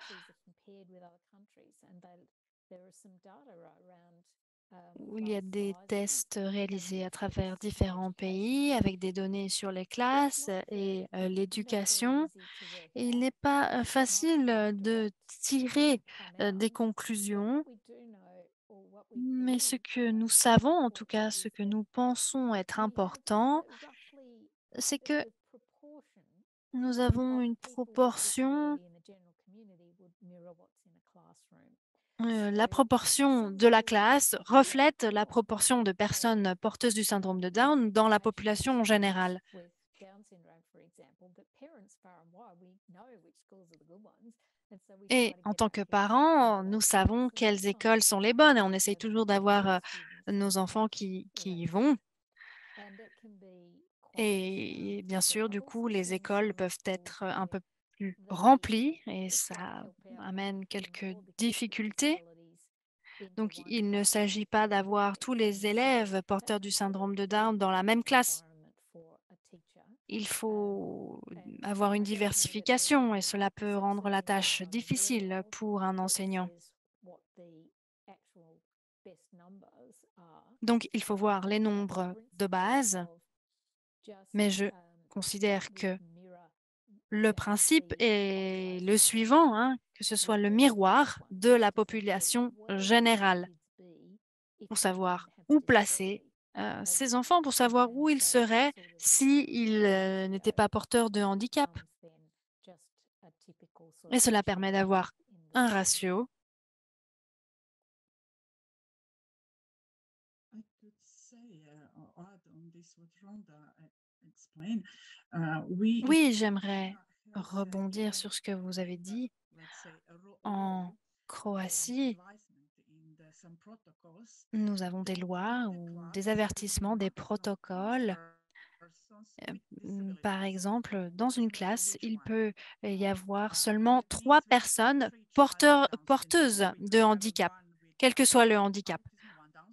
où il y a des tests réalisés à travers différents pays avec des données sur les classes et l'éducation. Et il n'est pas facile de tirer des conclusions, mais ce que nous savons, en tout cas ce que nous pensons être important, c'est que nous avons une proportion. La proportion de la classe reflète la proportion de personnes porteuses du syndrome de Down dans la population en général. Et en tant que parents, nous savons quelles écoles sont les bonnes et on essaye toujours d'avoir nos enfants qui y vont. Et bien sûr, du coup, les écoles peuvent être un peu plus remplies et ça amène quelques difficultés. Donc, il ne s'agit pas d'avoir tous les élèves porteurs du syndrome de Down dans la même classe. Il faut avoir une diversification et cela peut rendre la tâche difficile pour un enseignant. Donc, il faut voir les nombres de base, mais je considère que le principe est le suivant, hein, que ce soit le miroir de la population générale pour savoir où placer ces enfants, pour savoir où ils seraient s'ils n'étaient pas porteurs de handicap. Et cela permet d'avoir un ratio. Oui, j'aimerais rebondir sur ce que vous avez dit. En Croatie, nous avons des lois ou des avertissements, des protocoles. Par exemple, dans une classe, il peut y avoir seulement 3 personnes porteuses de handicap, quel que soit le handicap.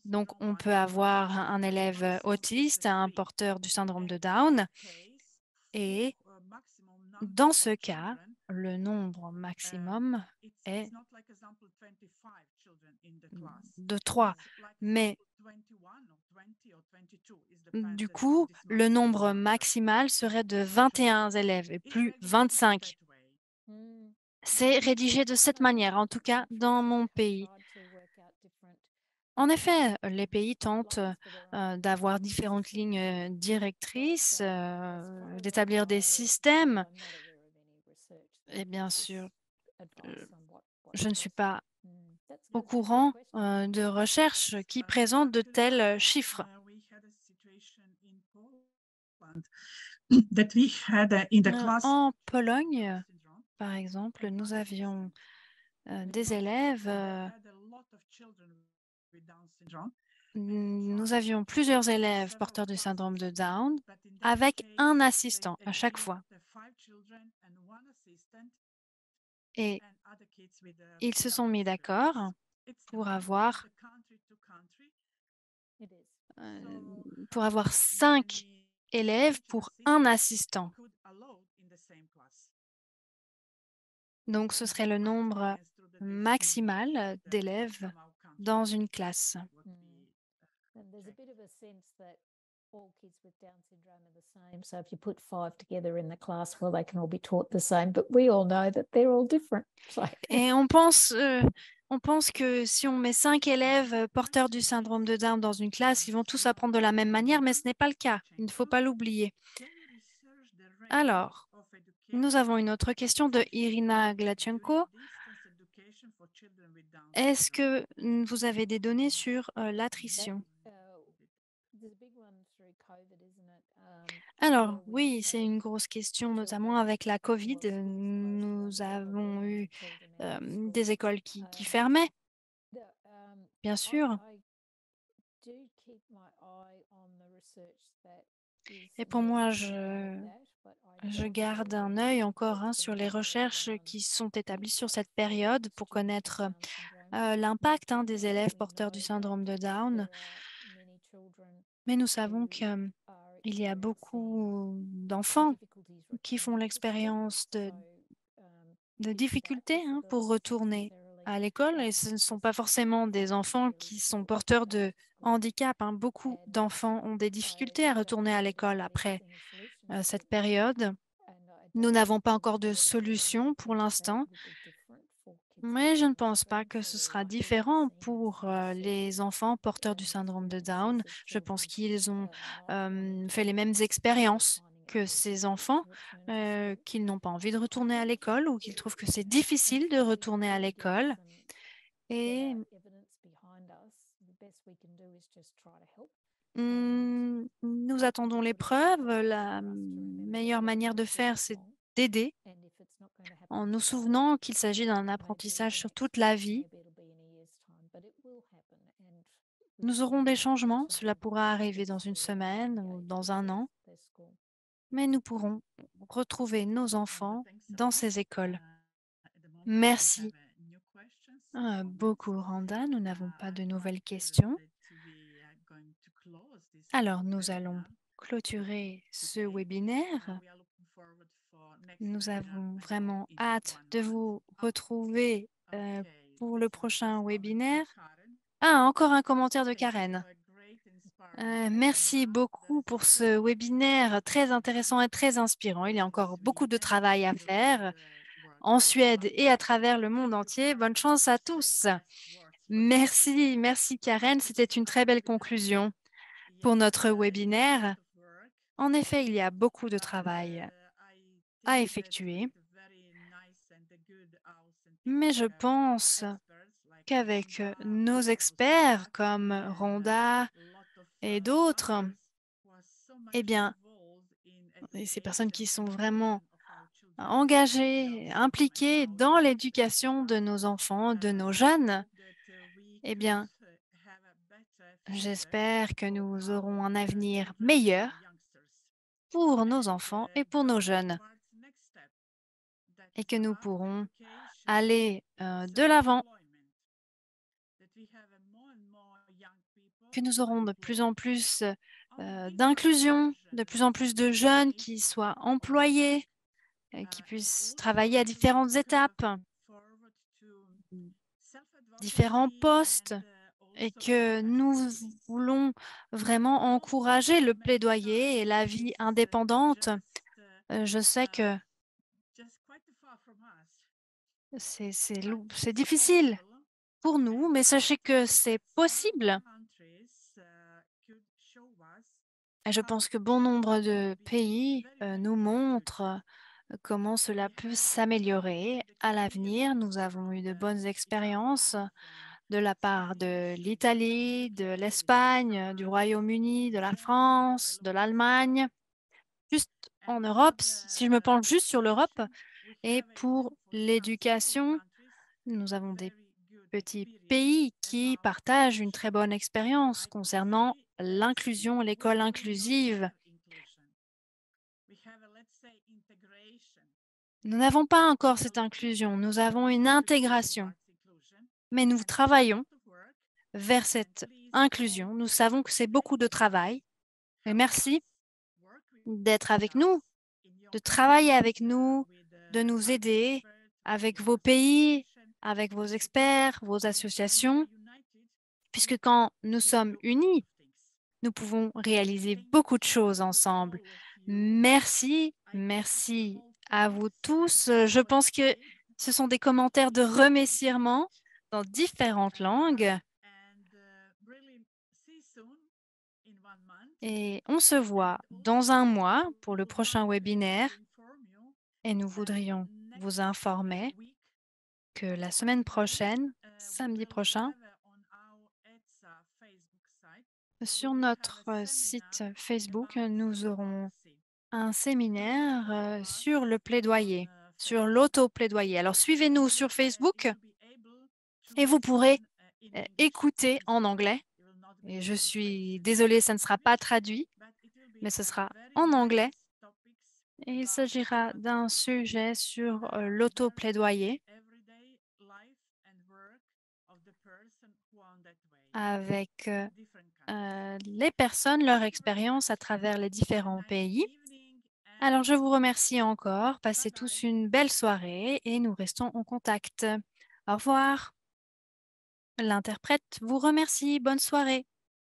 Donc, on peut avoir un élève autiste, un porteur du syndrome de Down, et dans ce cas, le nombre maximum est de 3. Mais du coup, le nombre maximal serait de 21 élèves et plus 25. C'est rédigé de cette manière, en tout cas dans mon pays. En effet, les pays tentent d'avoir différentes lignes directrices, d'établir des systèmes. Et bien sûr, je ne suis pas au courant de recherches qui présentent de tels chiffres. that we had in the class. En Pologne, par exemple, nous avions des élèves, nous avions plusieurs élèves porteurs du syndrome de Down avec un assistant à chaque fois. Et ils se sont mis d'accord pour avoir, pour avoir 5 élèves pour un assistant. Donc, ce serait le nombre maximal d'élèves dans une classe. There's a bit of a sense that all kids with Down syndrome are the same. So if you put 5 together in the class, well, they can all be taught the same. But we all know that they're all different. Et on pense que si on met 5 élèves porteurs du syndrome de Down dans une classe, ils vont tous apprendre de la même manière, mais ce n'est pas le cas. Il ne faut pas l'oublier. Alors, nous avons une autre question de Irina Glachenko. Est-ce que vous avez des données sur l'attrition? Alors, oui, c'est une grosse question, notamment avec la COVID. Nous avons eu des écoles qui fermaient, bien sûr. Et pour moi, je garde un œil encore sur les recherches qui sont établies sur cette période pour connaître l'impact des élèves porteurs du syndrome de Down. Mais nous savons qu'il y a beaucoup d'enfants qui font l'expérience de difficultés pour retourner à l'école, et ce ne sont pas forcément des enfants qui sont porteurs de handicap. Beaucoup d'enfants ont des difficultés à retourner à l'école après cette période. Nous n'avons pas encore de solution pour l'instant, mais je ne pense pas que ce sera différent pour les enfants porteurs du syndrome de Down. Je pense qu'ils ont fait les mêmes expériences que ces enfants, qu'ils n'ont pas envie de retourner à l'école ou qu'ils trouvent que c'est difficile de retourner à l'école. Et nous attendons les preuves. La meilleure manière de faire, c'est d'aider en nous souvenant qu'il s'agit d'un apprentissage sur toute la vie. Nous aurons des changements, cela pourra arriver dans une semaine ou dans un an, mais nous pourrons retrouver nos enfants dans ces écoles. Merci beaucoup, Randa. Nous n'avons pas de nouvelles questions. Alors, nous allons clôturer ce webinaire. Nous avons vraiment hâte de vous retrouver pour le prochain webinaire. Ah, encore un commentaire de Karen. Merci beaucoup pour ce webinaire très intéressant et très inspirant. Il y a encore beaucoup de travail à faire en Suède et à travers le monde entier. Bonne chance à tous. Merci, merci Karen. C'était une très belle conclusion pour notre webinaire. En effet, il y a beaucoup de travail à effectuer, mais je pense qu'avec nos experts comme Rhonda et d'autres, eh bien, et ces personnes qui sont vraiment engagées, impliquées dans l'éducation de nos enfants, de nos jeunes, eh bien, j'espère que nous aurons un avenir meilleur pour nos enfants et pour nos jeunes et que nous pourrons aller de l'avant, que nous aurons de plus en plus d'inclusion, de plus en plus de jeunes qui soient employés, qui puissent travailler à différentes étapes, différents postes, et que nous voulons vraiment encourager le plaidoyer et la vie indépendante. Je sais que c'est difficile pour nous, mais sachez que c'est possible. Et je pense que bon nombre de pays nous montrent comment cela peut s'améliorer à l'avenir. Nous avons eu de bonnes expériences de la part de l'Italie, de l'Espagne, du Royaume-Uni, de la France, de l'Allemagne. Juste en Europe, si je me penche juste sur l'Europe, et pour l'éducation, nous avons des petits pays qui partagent une très bonne expérience concernant l'inclusion, l'école inclusive. Nous n'avons pas encore cette inclusion, nous avons une intégration, mais nous travaillons vers cette inclusion. Nous savons que c'est beaucoup de travail, mais merci d'être avec nous, de travailler avec nous, de nous aider avec vos pays, avec vos experts, vos associations, puisque quand nous sommes unis, nous pouvons réaliser beaucoup de choses ensemble. Merci, merci à vous tous. Je pense que ce sont des commentaires de remerciement dans différentes langues. Et on se voit dans un mois pour le prochain webinaire. Et nous voudrions vous informer que la semaine prochaine, samedi prochain, sur notre site Facebook, nous aurons un séminaire sur le plaidoyer, sur l'auto-plaidoyer. Alors, suivez-nous sur Facebook et vous pourrez écouter en anglais. Et je suis désolée, ça ne sera pas traduit, mais ce sera en anglais. Et il s'agira d'un sujet sur l'auto-plaidoyer avec les personnes, leur expérience à travers les différents pays. Alors, je vous remercie encore. Passez tous une belle soirée et nous restons en contact. Au revoir. L'interprète vous remercie. Bonne soirée.